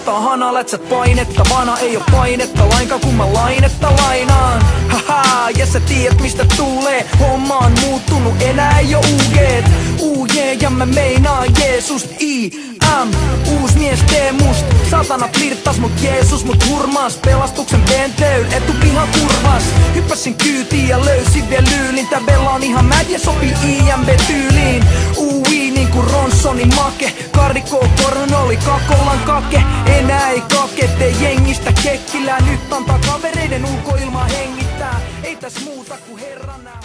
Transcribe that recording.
laittaa hanalätsät painetta. Vana ei oo painetta lainkaan kun mä lainetta lainaan. Haha, ja sä tiedät mistä tuulee. Homma on muuttunut, enää ei oo UG:t. Ja mä meinaan Jeesust I.M. Uus mies Teemust. Satana flirttas mut Jeesus mut hurmas. Pelastuksen penteyn etupihan kurvas. Hyppäsin kyytiin ja löysin vielä lyylin. Tää Bella on ihan mad ja sopii IMB-tyyliin. Niinku Ronsonin make. Kardikko Korhon oli Kakolan kake. Enää ei kakete jengistä kekkilää. Nyt antaa kavereiden ulkoilmaa hengittää. Ei täs muuta ku herran nää